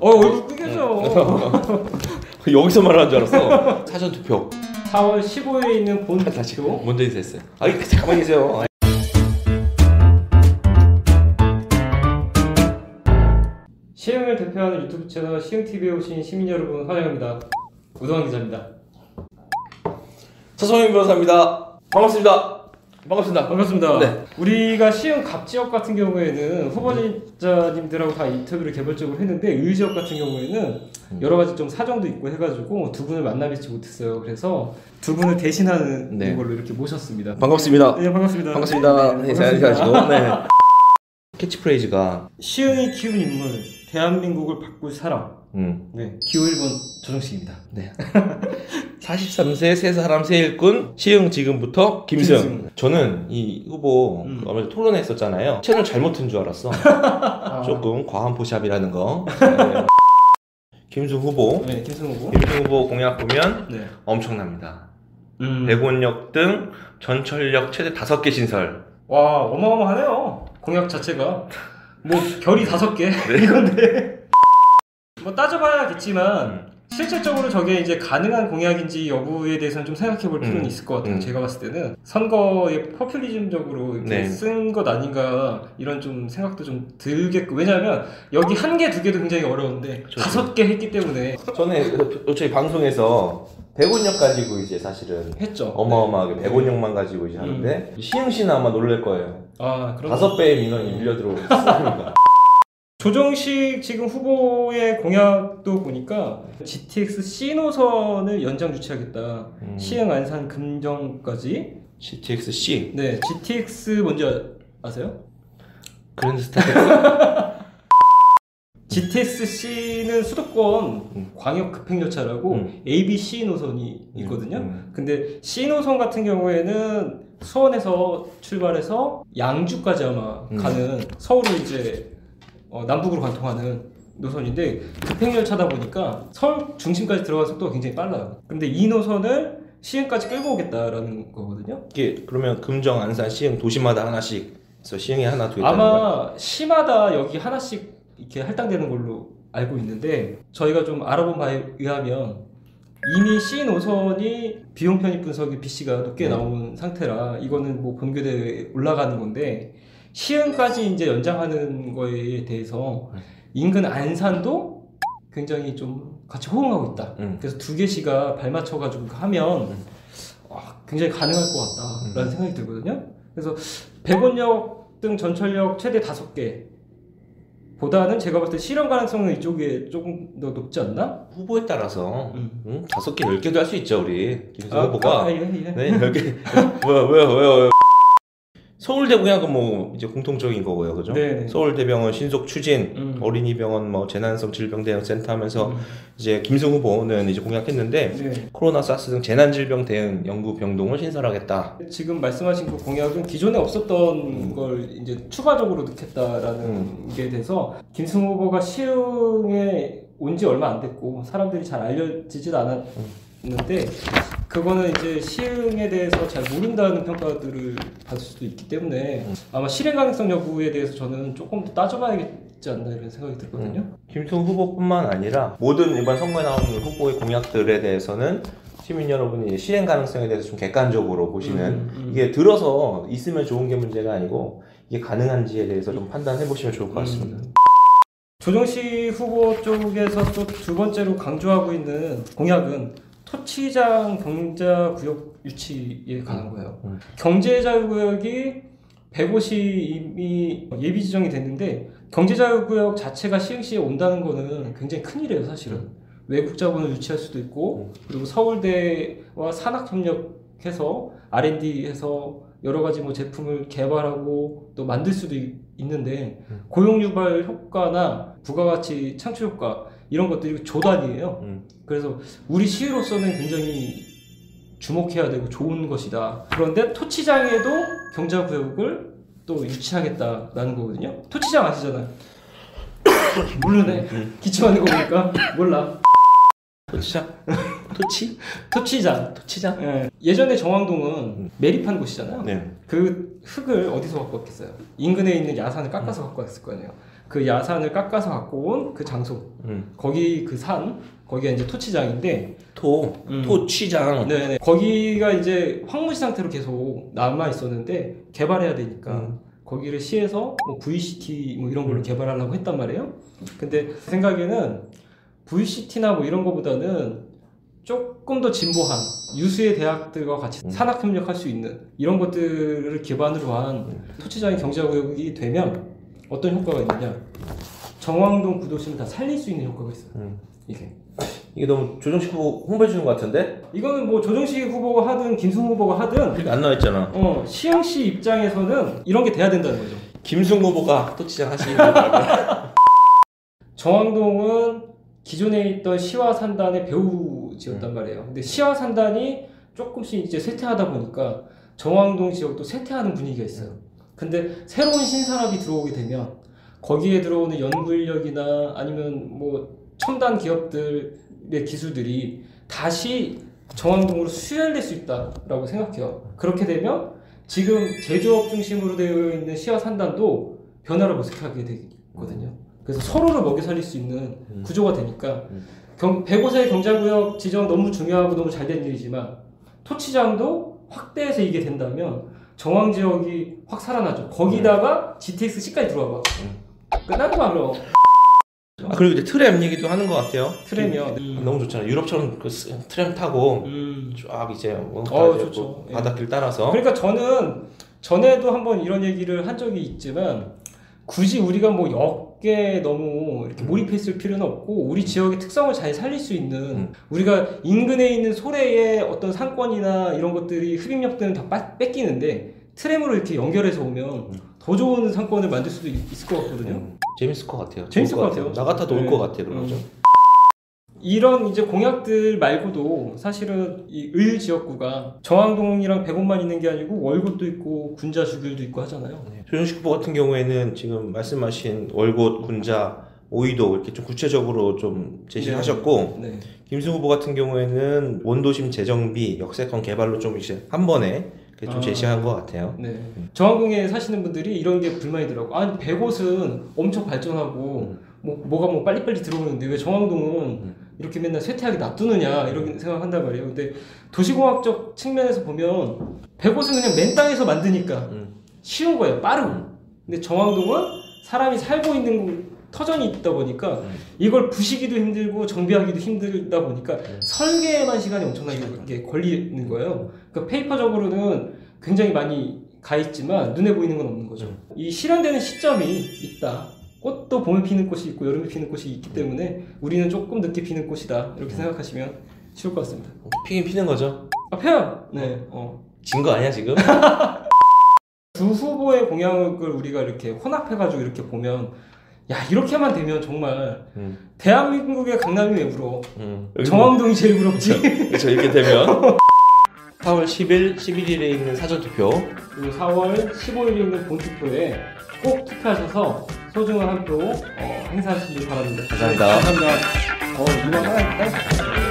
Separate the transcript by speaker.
Speaker 1: 얼굴 꾸겨져.
Speaker 2: 여기서 말하는 줄 알았어. 사전 투표.
Speaker 1: 4월 15일에 있는 본 투표.
Speaker 2: 먼저 인사했어요. 가만히 계세요.
Speaker 1: 시흥을 대표하는 유튜브 채널 시흥TV에 오신 시민 여러분 환영합니다. 우동환 기자입니다.
Speaker 2: 서성민 변호사입니다. 반갑습니다.
Speaker 1: 반갑습니다.
Speaker 2: 네.
Speaker 1: 우리가 시흥 갑지역 같은 경우에는 후보자님들하고 다 인터뷰를 개별적으로 했는데 의지역 같은 경우에는 여러 가지 좀 사정도 있고 해가지고 두 분을 만나 뵙지 못했어요. 그래서 두 분을 대신하는 걸로 이렇게 모셨습니다.
Speaker 2: 반갑습니다.
Speaker 1: 네, 반갑습니다.
Speaker 2: 반갑습니다. 네, 잘 인사하시고. 네. 캐치프레이즈가
Speaker 1: 시흥이 키운 인물, 대한민국을 바꿀 사람. 네, 기호 1번 조정식입니다.
Speaker 2: 네. 43세 세 사람 세 일꾼 시흥 지금부터 김승. 저는 이 후보 아무래도 토론회 했었잖아요. 채널 잘못 튼 줄 알았어. 조금 과한 포샵이라는 거. 네. 김승 후보.
Speaker 1: 네, 김승
Speaker 2: 후보 공약 보면
Speaker 1: 네.
Speaker 2: 엄청납니다. 백운역 등 전철역 최대 5개 신설.
Speaker 1: 와, 어마어마하네요. 공약 자체가 뭐 결이 5개 이건데 뭐 따져봐야겠지만 실질적으로 저게 이제 가능한 공약인지 여부에 대해서는 좀 생각해 볼 필요는 있을 것 같아요. 제가 봤을 때는 선거에 포퓰리즘적으로 이렇게 쓴 것 아닌가 이런 좀 생각도 좀 들겠고, 왜냐하면 여기 1개, 2개도 굉장히 어려운데 5개 했기 때문에.
Speaker 2: 전에 저희 방송에서 백운역 가지고 이제 사실은
Speaker 1: 했죠.
Speaker 2: 어마어마하게 백운역만 가지고 이제 하는데 시흥시는 아마 놀랄 거예요.
Speaker 1: 그럼
Speaker 2: 5배의 민원이 밀려 들어오니까.
Speaker 1: 조정식 지금 후보의 공약도 보니까 GTX C 노선을 연장 유치하겠다. 시흥, 안산, 금정까지.
Speaker 2: GTX C.
Speaker 1: 네, GTX 뭔지 아세요?
Speaker 2: 그랜드 스타텍스.
Speaker 1: GTX C는 수도권 광역 급행열차라고 ABC 노선이 있거든요. 근데 C 노선 같은 경우에는 수원에서 출발해서 양주까지 아마 가는, 서울을 이제 남북으로 관통하는 노선인데 급행열차다 보니까 서울 중심까지 들어가는 속도가 굉장히 빨라요. 근데 이 노선을 시흥까지 끌고 오겠다라는 거거든요.
Speaker 2: 이게 그러면 금정, 안산, 시흥 도시마다 하나씩, 그래서 시흥에 하나 두겠다는 거예요?
Speaker 1: 아마 시마다 여기 하나씩 이렇게 할당되는 걸로 알고 있는데, 저희가 좀 알아본 바에 의하면 이미 C 노선이 비용 편입 분석이 BC가 높게 나온 상태라 이거는 뭐 본교대에 올라가는 건데, 시흥까지 이제 연장하는 거에 대해서 인근 안산도 굉장히 좀 같이 호응하고 있다. 그래서 2개시가 발맞춰가지고 하면 굉장히 가능할 것 같다라는 생각이 들거든요. 그래서 백운역 등 전철역 최대 5개 보다는 제가 봤을 때 실현 가능성은 이쪽에 조금 더 높지 않나?
Speaker 2: 후보에 따라서 5개, 10개도 할 수 있죠, 우리 김승 후보가.
Speaker 1: 네,
Speaker 2: 10개. 왜요? 서울대공약은 뭐 이제 공통적인 거고요, 그죠?
Speaker 1: 네.
Speaker 2: 서울대병원 신속 추진, 어린이병원 뭐 재난성 질병 대응 센터 하면서 이제 김승 후보는 이제 공약했는데 코로나, 사스 등 재난 질병 대응 연구 병동을 신설하겠다.
Speaker 1: 지금 말씀하신 그 공약은 기존에 없었던 걸 이제 추가적으로 넣겠다라는 게 돼서, 김승 후보가 시흥에 온 지 얼마 안 됐고 사람들이 잘 알려지지도 않았는데, 그거는 이제 시흥에 대해서 잘 모른다는 평가들을 받을 수도 있기 때문에 아마 실행 가능성 여부에 대해서 저는 조금 더 따져봐야겠지 않나 이런 생각이 들거든요.
Speaker 2: 김승 후보뿐만 아니라 모든 이번 선거에 나오는 후보의 공약들에 대해서는 시민 여러분이 실행 가능성에 대해서 좀 객관적으로 보시는, 이게 들어서 있으면 좋은 게 문제가 아니고 이게 가능한지에 대해서 좀 판단해 보시면 좋을 것 같습니다.
Speaker 1: 조정식 후보 쪽에서 또 2번째로 강조하고 있는 공약은 토치장 경제구역 유치에 관한 거예요. 경제자유구역이 100곳이 이미 예비 지정이 됐는데, 경제자유구역 자체가 시흥시에 온다는 거는 굉장히 큰일이에요, 사실은. 외국 자본을 유치할 수도 있고, 그리고 서울대와 산학협력해서 R&D해서 여러 가지 뭐 제품을 개발하고 또 만들 수도 있는데, 고용 유발 효과나 부가가치 창출 효과 이런 것들이 조단이에요. 그래서 우리 시의로서는 굉장히 주목해야 되고 좋은 것이다. 그런데 토치장에도 경제구역을 또 유치하겠다라는 거거든요. 토치장 아시잖아요. 모르네. 기침하는 거 보니까 몰라.
Speaker 2: 토치장?
Speaker 1: 토치장. 네. 예전에 정왕동은 매립한 곳이잖아요. 그 흙을 어디서 갖고 왔겠어요? 인근에 있는 야산을 깎아서 갖고 왔을 거 아니에요. 그 야산을 깎아서 갖고 온 그 장소. 거기 그 산, 거기가 이제 토치장인데
Speaker 2: 토치장.
Speaker 1: 네네. 거기가 이제 황무지 상태로 계속 남아 있었는데 개발해야 되니까 거기를 시에서 뭐 VCT 뭐 이런 걸로 개발하려고 했단 말이에요. 근데 제 생각에는 VCT나 뭐 이런 거보다는 조금 더 진보한 유수의 대학들과 같이 산학 협력할 수 있는 이런 것들을 기반으로 한 토치장의 경제구역이 되면 어떤 효과가 있느냐? 정왕동 구도심을 다 살릴 수 있는 효과가 있어요.
Speaker 2: 이게 너무 조정식 후보 홍보해 주는 것 같은데?
Speaker 1: 이거는 뭐 조정식 후보가 하든 김승 후보가 하든
Speaker 2: 그렇게 안 나와 있잖아.
Speaker 1: 시흥시 입장에서는 이런 게 돼야 된다는 거죠.
Speaker 2: 김승 후보가 토치장 하시는 거예요.
Speaker 1: 정왕동은 기존에 있던 시와 산단의 배후지였단 말이에요. 근데 시와 산단이 조금씩 이제 쇠퇴하다 보니까 정왕동 지역도 쇠퇴하는 분위기가 있어요. 근데 새로운 신산업이 들어오게 되면 거기에 들어오는 연구 인력이나 아니면 뭐 첨단 기업들의 기술들이 다시 정왕동으로 수혈될 수 있다라고 생각해요. 그렇게 되면 지금 제조업 중심으로 되어 있는 시와 산단도 변화를 모색하게 되거든요. 그래서 서로를 먹여 살릴 수 있는 구조가 되니까 105세의 경제구역 지정 너무 중요하고 너무 잘된 일이지만 토치장도 확대해서 이게 된다면 정왕 지역이 확 살아나죠. 거기다가 GTX-C까지 들어와 봐. 끝나는 거 알아.
Speaker 2: 그리고 이제 트램 얘기도 하는 것 같아요.
Speaker 1: 트램이요.
Speaker 2: 너무 좋잖아요. 유럽처럼 그 트램 타고 쫙 이제
Speaker 1: 좋죠.
Speaker 2: 바닷길 따라서.
Speaker 1: 그러니까 저는 전에도 한번 이런 얘기를 한 적이 있지만 굳이 우리가 뭐 역에 너무 이렇게 몰입했을 필요는 없고 우리 지역의 특성을 잘 살릴 수 있는 우리가 인근에 있는 소래의 어떤 상권이나 이런 것들이 흡입력들은 다 뺏기는데 트램으로 이렇게 연결해서 오면 더 좋은 상권을 만들 수도 있을 것 같거든요.
Speaker 2: 재밌을 것 같아요.
Speaker 1: 재밌을 것 같아요.
Speaker 2: 나 같아도 올 것 같아요. 그러죠.
Speaker 1: 이런 이제 공약들 말고도 사실은 이 을 지역구가 정왕동이랑 100원만 있는 게 아니고 월곶도 있고 군자 주길도 있고 하잖아요.
Speaker 2: 조정식 후보 같은 경우에는 지금 말씀하신 월곶, 군자, 오이도 이렇게 좀 구체적으로 좀 제시하셨고 김승 후보 같은 경우에는 원도심 재정비, 역세권 개발로 좀 이제 한 번에 좀 제시한 것 같아요.
Speaker 1: 정왕동에 사시는 분들이 이런 게 불만이더라고. 아니 100옷은 엄청 발전하고 뭐가 빨리빨리 들어오는데 왜 정왕동은 이렇게 맨날 쇠퇴하게 놔두느냐 이렇게 생각한단 말이에요. 근데 도시공학적 측면에서 보면 100옷은 그냥 맨 땅에서 만드니까 쉬운 거예요. 빠르고. 근데 정왕동은 사람이 살고 있는 터전이 있다 보니까 이걸 부시기도 힘들고 정비하기도 힘들다 보니까 설계에만 시간이 엄청나게 걸리는 거예요. 그러니까 페이퍼적으로는 굉장히 많이 가 있지만 눈에 보이는 건 없는 거죠. 이 실현되는 시점이 있다. 꽃도 봄에 피는 꽃이 있고 여름에 피는 꽃이 있기 때문에 우리는 조금 늦게 피는 꽃이다. 이렇게 생각하시면 쉬울 것 같습니다.
Speaker 2: 피긴 피는 거죠?
Speaker 1: 펴요. 네.
Speaker 2: 진 거 아니야 지금?
Speaker 1: 두 후보의 공약을 우리가 이렇게 혼합해가지고 이렇게 보면 야 이렇게만 되면 정말 대한민국의 강남이 왜 울어? 정왕동이 제일 부럽지.
Speaker 2: 그렇죠. 이렇게 되면 4월 10일, 11일에 있는 사전투표
Speaker 1: 그리고 4월 15일에 있는 본투표에 꼭 투표하셔서 소중한 한 표 행사하시길 바랍니다.
Speaker 2: 감사합니다.
Speaker 1: 감사합니다. 이만 하나